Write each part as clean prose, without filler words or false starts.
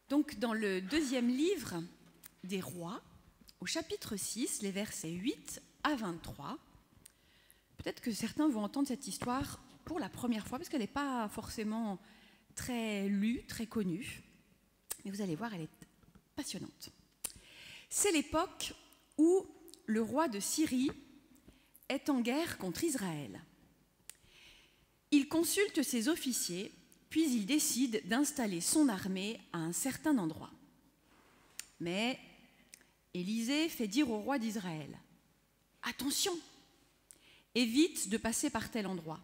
Donc, dans le deuxième livre des Rois, au chapitre 6, les versets 8 à 23, peut-être que certains vont entendre cette histoire pour la première fois, parce qu'elle n'est pas forcément très lue, très connue. Mais vous allez voir, elle est passionnante. C'est l'époque où le roi de Syrie est en guerre contre Israël. Il consulte ses officiers, puis il décide d'installer son armée à un certain endroit. Mais Élisée fait dire au roi d'Israël : « Attention, évite de passer par tel endroit.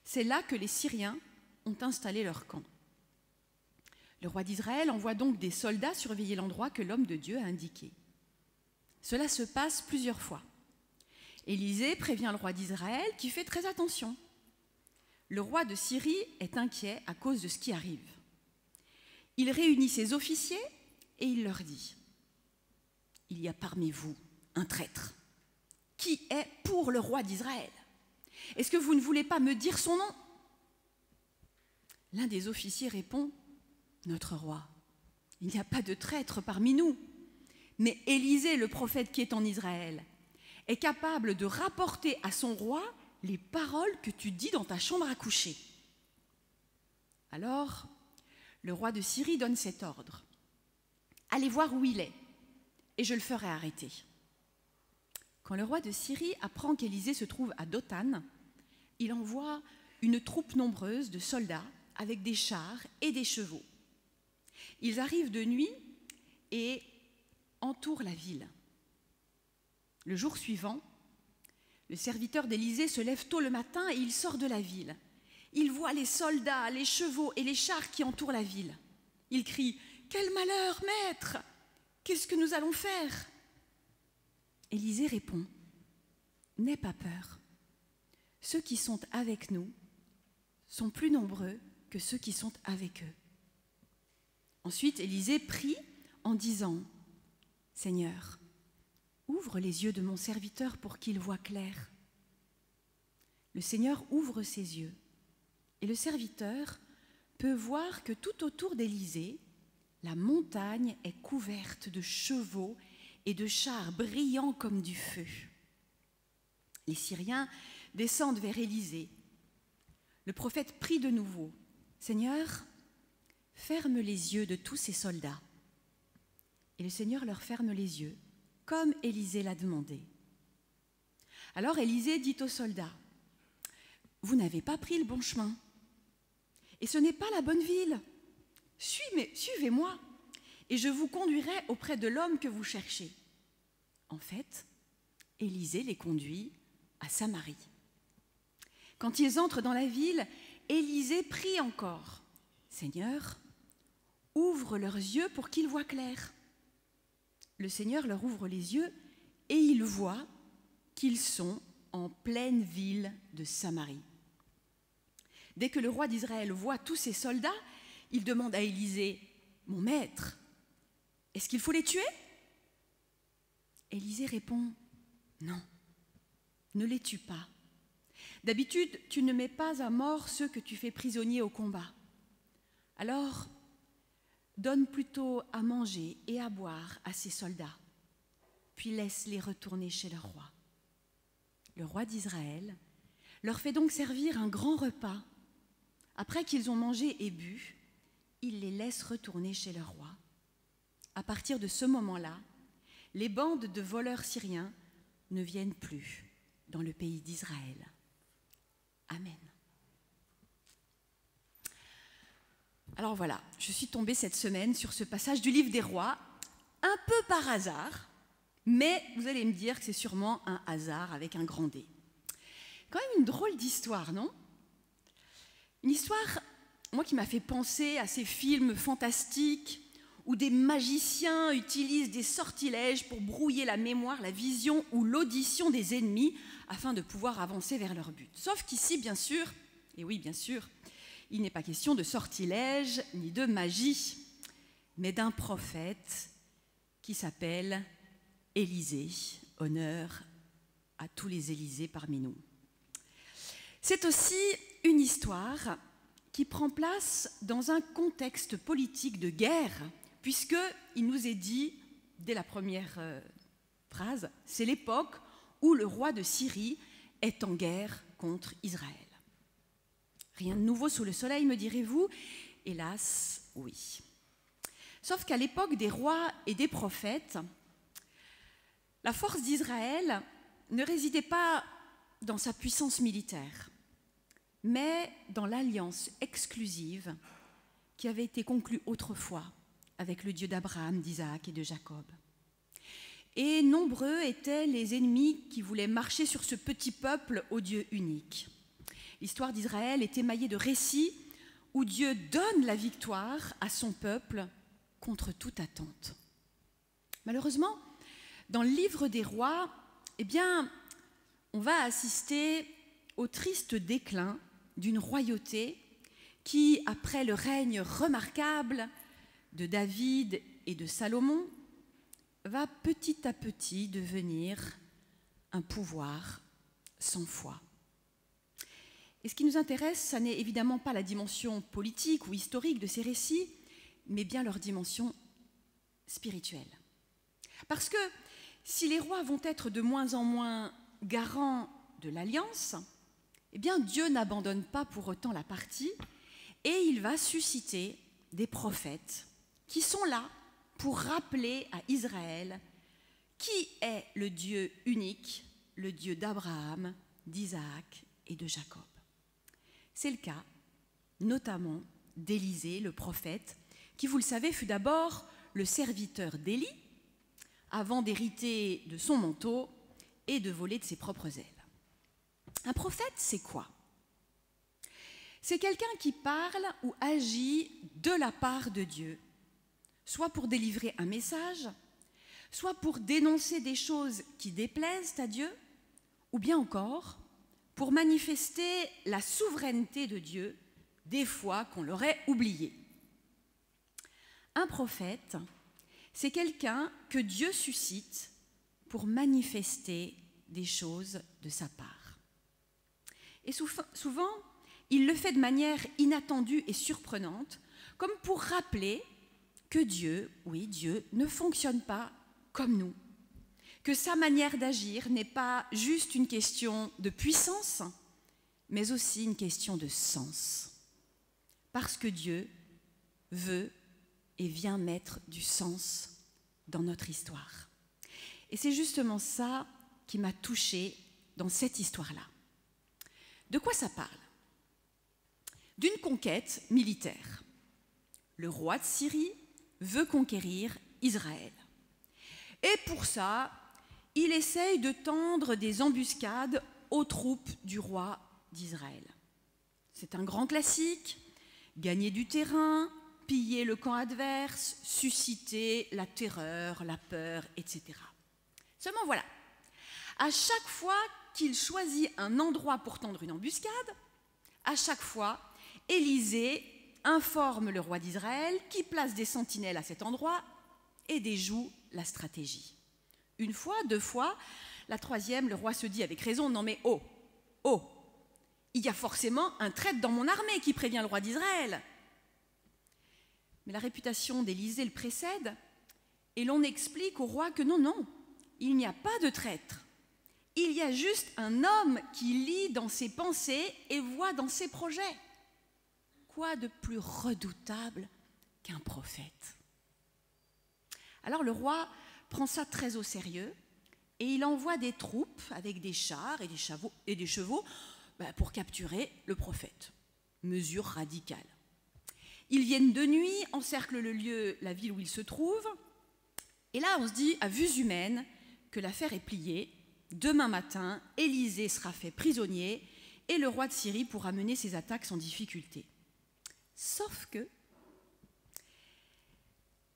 C'est là que les Syriens ont installé leur camp. » Le roi d'Israël envoie donc des soldats surveiller l'endroit que l'homme de Dieu a indiqué. Cela se passe plusieurs fois. Élisée prévient le roi d'Israël qui fait très attention. Le roi de Syrie est inquiet à cause de ce qui arrive. Il réunit ses officiers et il leur dit : « Il y a parmi vous un traître qui est pour le roi d'Israël. Est-ce que vous ne voulez pas me dire son nom ?» L'un des officiers répond : « Notre roi, il n'y a pas de traître parmi nous. Mais Élisée, le prophète qui est en Israël, est capable de rapporter à son roi les paroles que tu dis dans ta chambre à coucher. » Alors, le roi de Syrie donne cet ordre : « Allez voir où il est, et je le ferai arrêter. » Quand le roi de Syrie apprend qu'Élisée se trouve à Dothan, il envoie une troupe nombreuse de soldats avec des chars et des chevaux. Ils arrivent de nuit et entourent la ville. Le jour suivant, le serviteur d'Élisée se lève tôt le matin et il sort de la ville. Il voit les soldats, les chevaux et les chars qui entourent la ville. Il crie : « Quel malheur, maître! Qu'est-ce que nous allons faire ?» Élisée répond : « N'aie pas peur. Ceux qui sont avec nous sont plus nombreux que ceux qui sont avec eux. » Ensuite, Élisée prie en disant : « Seigneur, ouvre les yeux de mon serviteur pour qu'il voie clair. » Le Seigneur ouvre ses yeux, et le serviteur peut voir que tout autour d'Élisée, la montagne est couverte de chevaux et de chars brillants comme du feu. Les Syriens descendent vers Élisée. Le prophète prie de nouveau : « Seigneur, ferme les yeux de tous ces soldats. » Et le Seigneur leur ferme les yeux, comme Élisée l'a demandé. Alors Élisée dit aux soldats : « Vous n'avez pas pris le bon chemin, et ce n'est pas la bonne ville. Suivez-moi, et je vous conduirai auprès de l'homme que vous cherchez. » En fait, Élisée les conduit à Samarie. Quand ils entrent dans la ville, Élisée prie encore : « Seigneur, ouvre leurs yeux pour qu'ils voient clair. » Le Seigneur leur ouvre les yeux et ils voient qu'ils sont en pleine ville de Samarie. Dès que le roi d'Israël voit tous ces soldats, il demande à Élisée : « Mon maître, est-ce qu'il faut les tuer ?» Élisée répond : « Non, ne les tue pas. D'habitude, tu ne mets pas à mort ceux que tu fais prisonniers au combat. Alors, donne plutôt à manger et à boire à ces soldats, puis laisse-les retourner chez leur roi. » Le roi d'Israël leur fait donc servir un grand repas. Après qu'ils ont mangé et bu, il les laisse retourner chez leur roi. À partir de ce moment-là, les bandes de voleurs syriens ne viennent plus dans le pays d'Israël. Amen. Alors voilà, je suis tombée cette semaine sur ce passage du livre des Rois, un peu par hasard, mais vous allez me dire que c'est sûrement un hasard avec un grand D. Quand même une drôle d'histoire, non ? Une histoire, moi, qui m'a fait penser à ces films fantastiques où des magiciens utilisent des sortilèges pour brouiller la mémoire, la vision ou l'audition des ennemis afin de pouvoir avancer vers leur but. Sauf qu'ici, bien sûr, et oui, bien sûr, il n'est pas question de sortilège ni de magie, mais d'un prophète qui s'appelle Élisée. Honneur à tous les Élysées parmi nous. C'est aussi une histoire qui prend place dans un contexte politique de guerre, puisqu'il nous est dit, dès la première phrase, c'est l'époque où le roi de Syrie est en guerre contre Israël. Rien de nouveau sous le soleil, me direz-vous? Hélas, oui. Sauf qu'à l'époque des rois et des prophètes, la force d'Israël ne résidait pas dans sa puissance militaire, mais dans l'alliance exclusive qui avait été conclue autrefois avec le Dieu d'Abraham, d'Isaac et de Jacob. Et nombreux étaient les ennemis qui voulaient marcher sur ce petit peuple au Dieu unique. L'histoire d'Israël est émaillée de récits où Dieu donne la victoire à son peuple contre toute attente. Malheureusement, dans le livre des rois, on va assister au triste déclin d'une royauté qui, après le règne remarquable de David et de Salomon, va petit à petit devenir un pouvoir sans foi. Et ce qui nous intéresse, ça n'est évidemment pas la dimension politique ou historique de ces récits, mais bien leur dimension spirituelle. Parce que si les rois vont être de moins en moins garants de l'alliance, Dieu n'abandonne pas pour autant la partie et il va susciter des prophètes qui sont là pour rappeler à Israël qui est le Dieu unique, le Dieu d'Abraham, d'Isaac et de Jacob. C'est le cas notamment d'Élisée, le prophète, qui, vous le savez, fut d'abord le serviteur d'Élie, avant d'hériter de son manteau et de voler de ses propres ailes. Un prophète, c'est quoi? C'est quelqu'un qui parle ou agit de la part de Dieu, soit pour délivrer un message, soit pour dénoncer des choses qui déplaisent à Dieu, ou bien encore pour manifester la souveraineté de Dieu des fois qu'on l'aurait oublié. Un prophète, c'est quelqu'un que Dieu suscite pour manifester des choses de sa part. Et souvent, il le fait de manière inattendue et surprenante, comme pour rappeler que Dieu, oui, Dieu, ne fonctionne pas comme nous, que sa manière d'agir n'est pas juste une question de puissance, mais aussi une question de sens. Parce que Dieu veut et vient mettre du sens dans notre histoire. Et c'est justement ça qui m'a touchée dans cette histoire-là. De quoi ça parle? D'une conquête militaire. Le roi de Syrie veut conquérir Israël. Et pour ça, il essaye de tendre des embuscades aux troupes du roi d'Israël. C'est un grand classique, gagner du terrain, piller le camp adverse, susciter la terreur, la peur, etc. Seulement voilà, à chaque fois qu'il choisit un endroit pour tendre une embuscade, à chaque fois, Élisée informe le roi d'Israël qui place des sentinelles à cet endroit et déjoue la stratégie. Une fois, deux fois, la troisième, le roi se dit avec raison, non mais oh, il y a forcément un traître dans mon armée qui prévient le roi d'Israël. Mais la réputation d'Élisée le précède et l'on explique au roi que non, il n'y a pas de traître. Il y a juste un homme qui lit dans ses pensées et voit dans ses projets. Quoi de plus redoutable qu'un prophète? Alors le roi prend ça très au sérieux et il envoie des troupes avec des chars et des chevaux pour capturer le prophète. Mesure radicale. Ils viennent de nuit, encerclent le lieu, la ville où il se trouve, et là on se dit à vues humaines que l'affaire est pliée. Demain matin, Élisée sera fait prisonnier et le roi de Syrie pourra mener ses attaques sans difficulté. Sauf que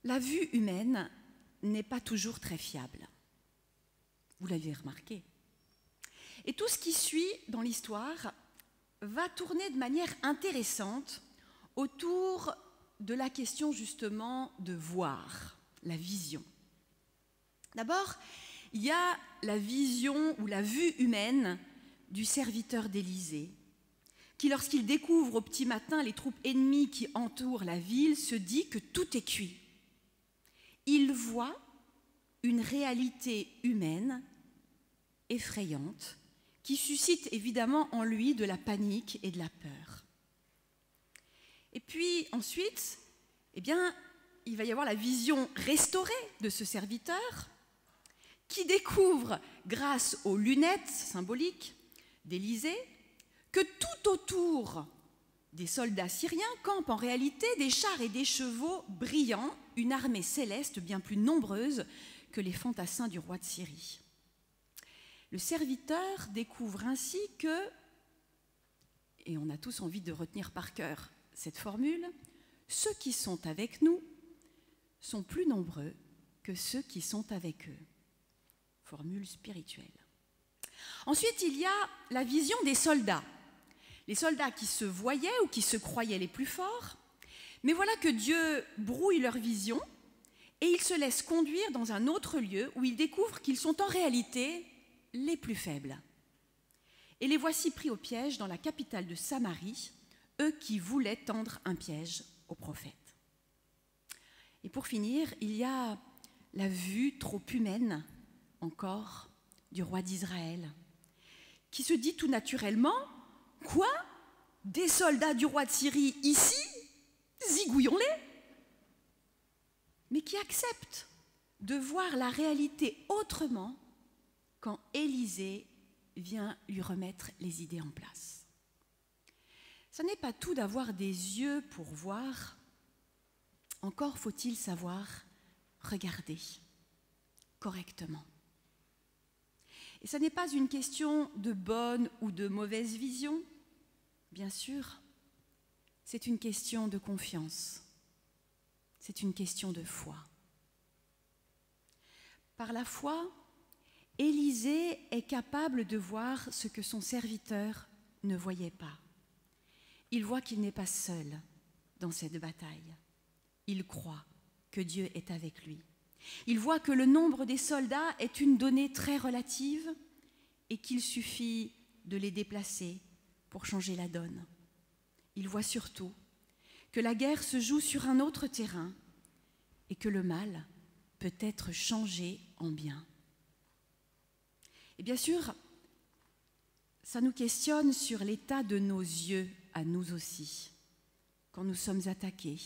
la vue humaine n'est pas toujours très fiable. Vous l'avez remarqué. Et tout ce qui suit dans l'histoire va tourner de manière intéressante autour de la question justement de voir, la vision. D'abord, il y a la vision ou la vue humaine du serviteur d'Élisée, qui, lorsqu'il découvre au petit matin les troupes ennemies qui entourent la ville, se dit que tout est cuit. Il voit une réalité humaine effrayante qui suscite évidemment en lui de la panique et de la peur. Et puis ensuite, il va y avoir la vision restaurée de ce serviteur qui découvre, grâce aux lunettes symboliques d'Élisée, que tout autour des soldats syriens campent en réalité des chars et des chevaux brillants, une armée céleste bien plus nombreuse que les fantassins du roi de Syrie. Le serviteur découvre ainsi que, et on a tous envie de retenir par cœur cette formule, ceux qui sont avec nous sont plus nombreux que ceux qui sont avec eux. Formule spirituelle. Ensuite, il y a la vision des soldats. Les soldats qui se voyaient ou qui se croyaient les plus forts, mais voilà que Dieu brouille leur vision et ils se laissent conduire dans un autre lieu où ils découvrent qu'ils sont en réalité les plus faibles. Et les voici pris au piège dans la capitale de Samarie, eux qui voulaient tendre un piège au prophète. Et pour finir, il y a la vue trop humaine, encore, du roi d'Israël, qui se dit tout naturellement « Quoi ? Des soldats du roi de Syrie ici ? Zigouillons-les » mais qui accepte de voir la réalité autrement quand Élisée vient lui remettre les idées en place. Ce n'est pas tout d'avoir des yeux pour voir, encore faut-il savoir regarder correctement. Et ce n'est pas une question de bonne ou de mauvaise vision, bien sûr, c'est une question de confiance, c'est une question de foi. Par la foi, Élisée est capable de voir ce que son serviteur ne voyait pas. Il voit qu'il n'est pas seul dans cette bataille. Il croit que Dieu est avec lui. Il voit que le nombre des soldats est une donnée très relative et qu'il suffit de les déplacer pour changer la donne. Il voit surtout que la guerre se joue sur un autre terrain et que le mal peut être changé en bien. Et bien sûr, ça nous questionne sur l'état de nos yeux à nous aussi, quand nous sommes attaqués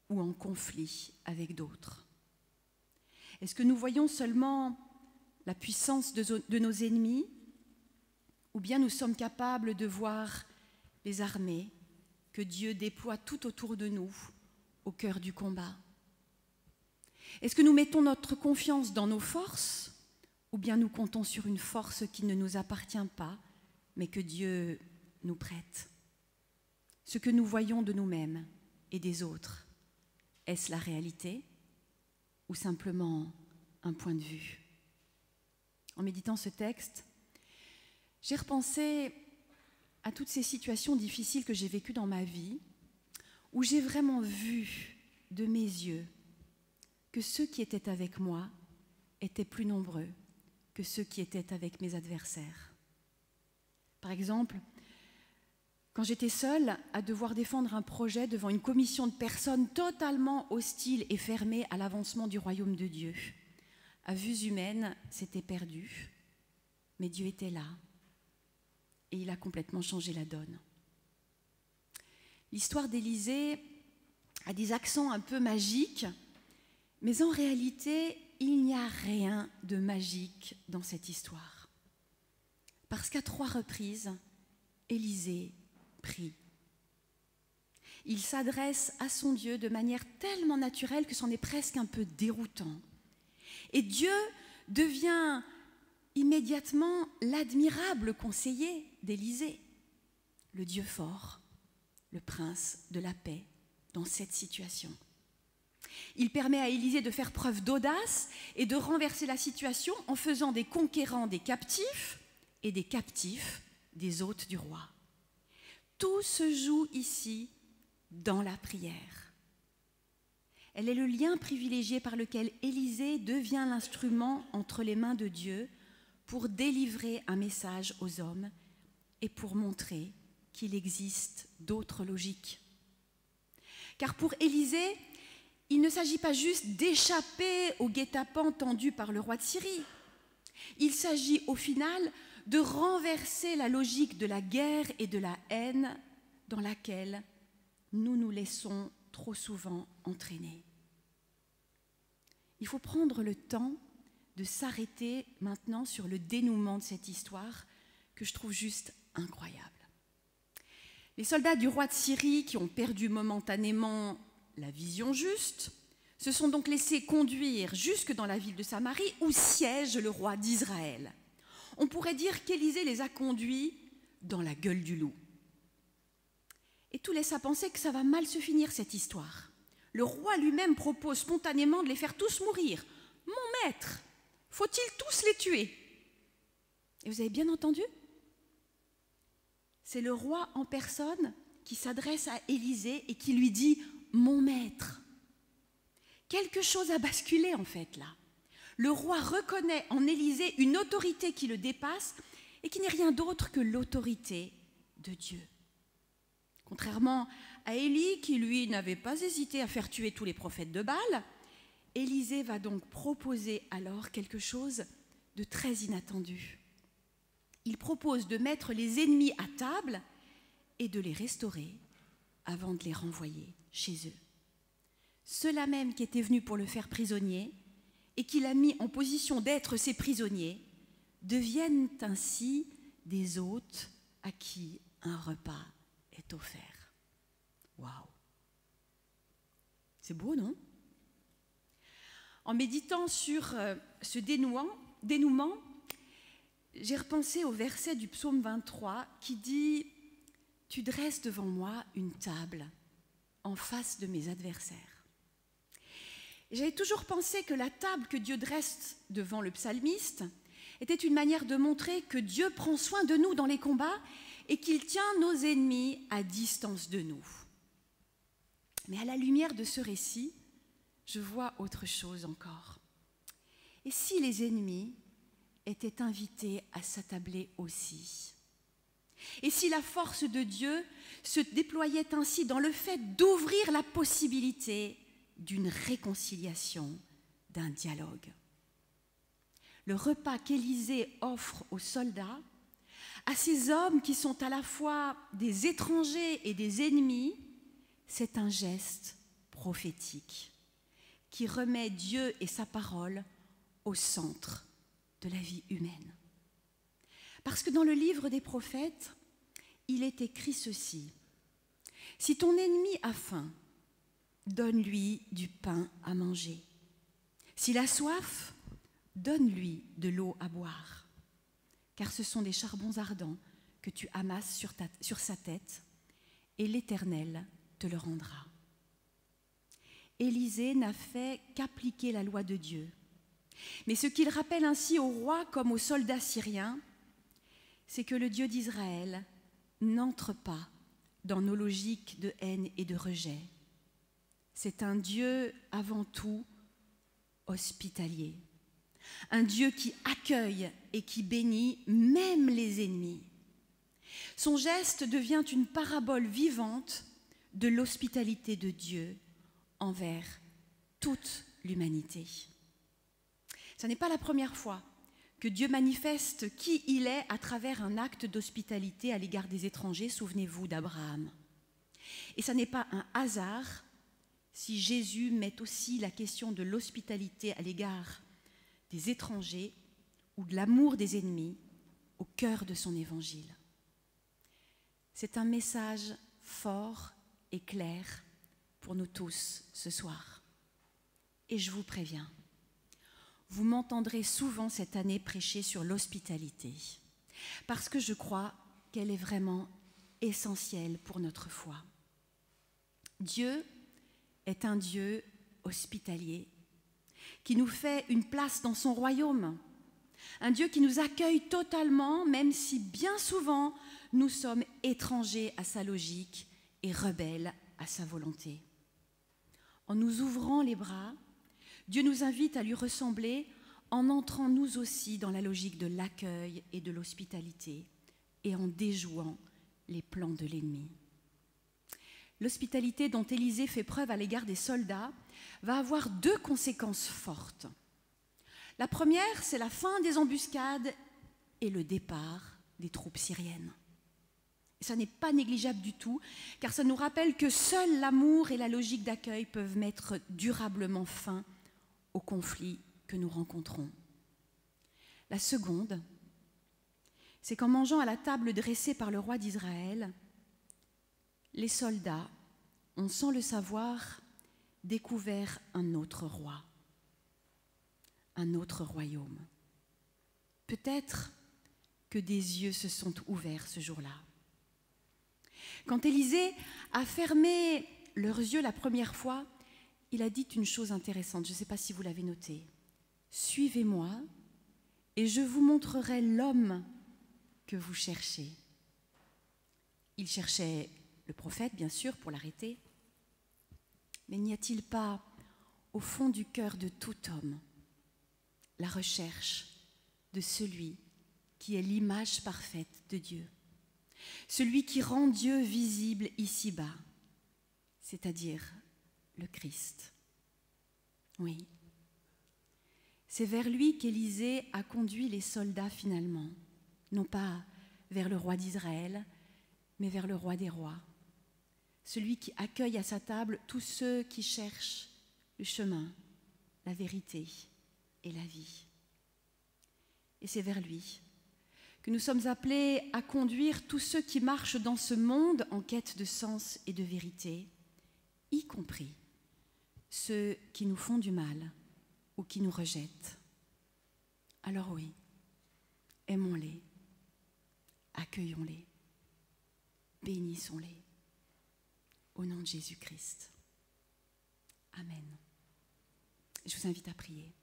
ou en conflit avec d'autres. Est-ce que nous voyons seulement la puissance de nos ennemis, ou bien nous sommes capables de voir les armées que Dieu déploie tout autour de nous, au cœur du combat? Est-ce que nous mettons notre confiance dans nos forces, ou bien nous comptons sur une force qui ne nous appartient pas, mais que Dieu nous prête? Ce que nous voyons de nous-mêmes et des autres, est-ce la réalité ou simplement un point de vue? En méditant ce texte, j'ai repensé à toutes ces situations difficiles que j'ai vécues dans ma vie, où j'ai vraiment vu de mes yeux que ceux qui étaient avec moi étaient plus nombreux que ceux qui étaient avec mes adversaires. Par exemple, quand j'étais seule à devoir défendre un projet devant une commission de personnes totalement hostiles et fermées à l'avancement du royaume de Dieu, à vues humaines, c'était perdu, mais Dieu était là et il a complètement changé la donne. L'histoire d'Élisée a des accents un peu magiques, mais en réalité, il n'y a rien de magique dans cette histoire. Parce qu'à 3 reprises, Élisée prie. Il s'adresse à son Dieu de manière tellement naturelle que c'en est presque un peu déroutant. Et Dieu devient immédiatement l'admirable conseiller d'Élisée, le Dieu fort, le prince de la paix dans cette situation. Il permet à Élisée de faire preuve d'audace et de renverser la situation en faisant des conquérants des captifs et des captifs des hôtes du roi. Tout se joue ici dans la prière. Elle est le lien privilégié par lequel Élisée devient l'instrument entre les mains de Dieu pour délivrer un message aux hommes et pour montrer qu'il existe d'autres logiques. Car pour Élisée, il ne s'agit pas juste d'échapper au guet-apens tendu par le roi de Syrie. Il s'agit au final de renverser la logique de la guerre et de la haine dans laquelle nous nous laissons trop souvent entraîner. Il faut prendre le temps de s'arrêter maintenant sur le dénouement de cette histoire que je trouve juste incroyable. Les soldats du roi de Syrie qui ont perdu momentanément la vision juste se sont donc laissés conduire jusque dans la ville de Samarie où siège le roi d'Israël. On pourrait dire qu'Élisée les a conduits dans la gueule du loup. Et tout laisse à penser que ça va mal se finir cette histoire. Le roi lui-même propose spontanément de les faire tous mourir. Mon maître, faut-il tous les tuer? Et vous avez bien entendu? C'est le roi en personne qui s'adresse à Élisée et qui lui dit « Mon maître ». Quelque chose a basculé en fait là. Le roi reconnaît en Élisée une autorité qui le dépasse et qui n'est rien d'autre que l'autorité de Dieu. Contrairement à Élie, qui lui n'avait pas hésité à faire tuer tous les prophètes de Baal, Élisée va donc proposer alors quelque chose de très inattendu. Il propose de mettre les ennemis à table et de les restaurer avant de les renvoyer chez eux. Ceux-là même qui étaient venus pour le faire prisonnier et qu'il a mis en position d'être ses prisonniers deviennent ainsi des hôtes à qui un repas est offert. Waouh! C'est beau, non? En méditant sur ce dénouement, j'ai repensé au verset du psaume 23 qui dit « Tu dresses devant moi une table en face de mes adversaires ». J'avais toujours pensé que la table que Dieu dresse devant le psalmiste était une manière de montrer que Dieu prend soin de nous dans les combats et qu'il tient nos ennemis à distance de nous. Mais à la lumière de ce récit, je vois autre chose encore. Et si les ennemis étaient invités à s'attabler aussi? Et si la force de Dieu se déployait ainsi dans le fait d'ouvrir la possibilité d'une réconciliation, d'un dialogue? Le repas qu'Élisée offre aux soldats, à ces hommes qui sont à la fois des étrangers et des ennemis, c'est un geste prophétique qui remet Dieu et sa parole au centre de la vie humaine. Parce que dans le livre des prophètes, il est écrit ceci: « Si ton ennemi a faim, donne-lui du pain à manger. S'il a soif, donne-lui de l'eau à boire. Car ce sont des charbons ardents que tu amasses sur sa tête, et l'Éternel te le rendra. » Élisée n'a fait qu'appliquer la loi de Dieu. Mais ce qu'il rappelle ainsi au roi comme aux soldats syriens, c'est que le Dieu d'Israël n'entre pas dans nos logiques de haine et de rejet. C'est un Dieu avant tout hospitalier, un Dieu qui accueille et qui bénit même les ennemis. Son geste devient une parabole vivante de l'hospitalité de Dieu envers toute l'humanité. Ce n'est pas la première fois que Dieu manifeste qui il est à travers un acte d'hospitalité à l'égard des étrangers. Souvenez-vous d'Abraham. Et ce n'est pas un hasard si Jésus met aussi la question de l'hospitalité à l'égard des étrangers ou de l'amour des ennemis au cœur de son évangile. C'est un message fort et clair pour nous tous ce soir. Et je vous préviens, vous m'entendrez souvent cette année prêcher sur l'hospitalité, parce que je crois qu'elle est vraiment essentielle pour notre foi. Dieu est un Dieu hospitalier, qui nous fait une place dans son royaume, un Dieu qui nous accueille totalement, même si bien souvent nous sommes étrangers à sa logique et rebelles à sa volonté. En nous ouvrant les bras, Dieu nous invite à lui ressembler en entrant nous aussi dans la logique de l'accueil et de l'hospitalité et en déjouant les plans de l'ennemi. L'hospitalité dont Élisée fait preuve à l'égard des soldats va avoir deux conséquences fortes. La première, c'est la fin des embuscades et le départ des troupes syriennes. Et ça n'est pas négligeable du tout, car ça nous rappelle que seul l'amour et la logique d'accueil peuvent mettre durablement fin aux conflits que nous rencontrons. La seconde, c'est qu'en mangeant à la table dressée par le roi d'Israël, les soldats ont, sans le savoir, découvert un autre roi, un autre royaume. Peut-être que des yeux se sont ouverts ce jour-là. Quand Élisée a fermé leurs yeux la première fois, il a dit une chose intéressante, je ne sais pas si vous l'avez noté. « Suivez-moi et je vous montrerai l'homme que vous cherchez. » Il cherchait le prophète, bien sûr, pour l'arrêter. Mais n'y a-t-il pas, au fond du cœur de tout homme, la recherche de celui qui est l'image parfaite de Dieu, celui qui rend Dieu visible ici-bas, c'est-à-dire le Christ? Oui, c'est vers lui qu'Élisée a conduit les soldats finalement, non pas vers le roi d'Israël, mais vers le roi des rois, celui qui accueille à sa table tous ceux qui cherchent le chemin, la vérité et la vie. Et c'est vers lui que nous sommes appelés à conduire tous ceux qui marchent dans ce monde en quête de sens et de vérité, y compris ceux qui nous font du mal ou qui nous rejettent. Alors oui, aimons-les, accueillons-les, bénissons-les, au nom de Jésus-Christ. Amen. Je vous invite à prier.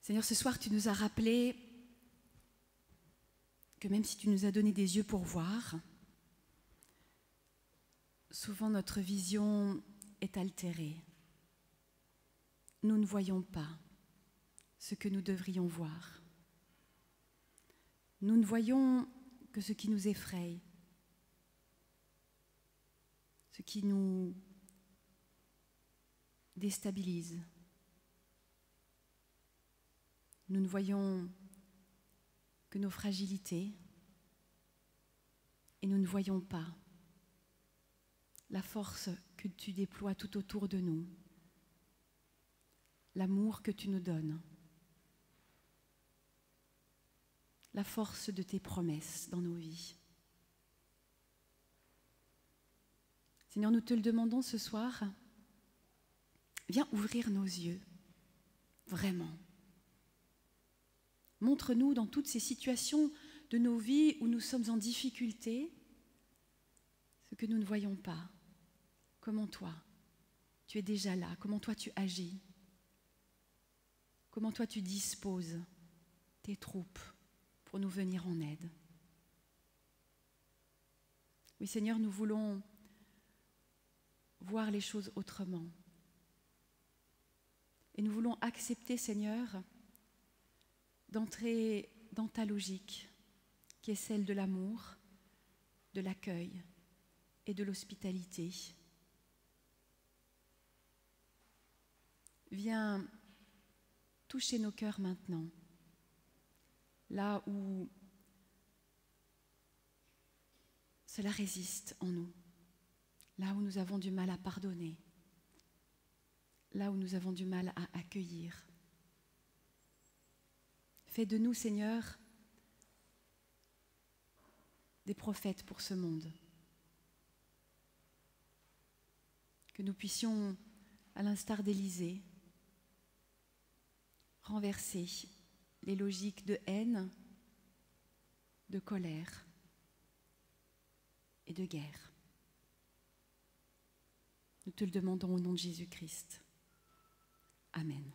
Seigneur, ce soir, tu nous as rappelé que même si tu nous as donné des yeux pour voir, souvent notre vision est altérée. Nous ne voyons pas ce que nous devrions voir. Nous ne voyons que ce qui nous effraie, ce qui nous déstabilise. Nous ne voyons que nos fragilités et nous ne voyons pas la force que tu déploies tout autour de nous, l'amour que tu nous donnes, la force de tes promesses dans nos vies. Seigneur, nous te le demandons ce soir, viens ouvrir nos yeux, vraiment. Montre-nous dans toutes ces situations de nos vies où nous sommes en difficulté, ce que nous ne voyons pas. Comment toi, tu es déjà là, comment toi tu agis, comment toi tu disposes tes troupes pour nous venir en aide. Oui Seigneur, nous voulons voir les choses autrement. Et nous voulons accepter, Seigneur, d'entrer dans ta logique, qui est celle de l'amour, de l'accueil et de l'hospitalité. Viens toucher nos cœurs maintenant, là où cela résiste en nous, là où nous avons du mal à pardonner, là où nous avons du mal à accueillir. Fais de nous, Seigneur, des prophètes pour ce monde. Que nous puissions, à l'instar d'Élisée, renverser les logiques de haine, de colère et de guerre. Nous te le demandons au nom de Jésus-Christ. Amen.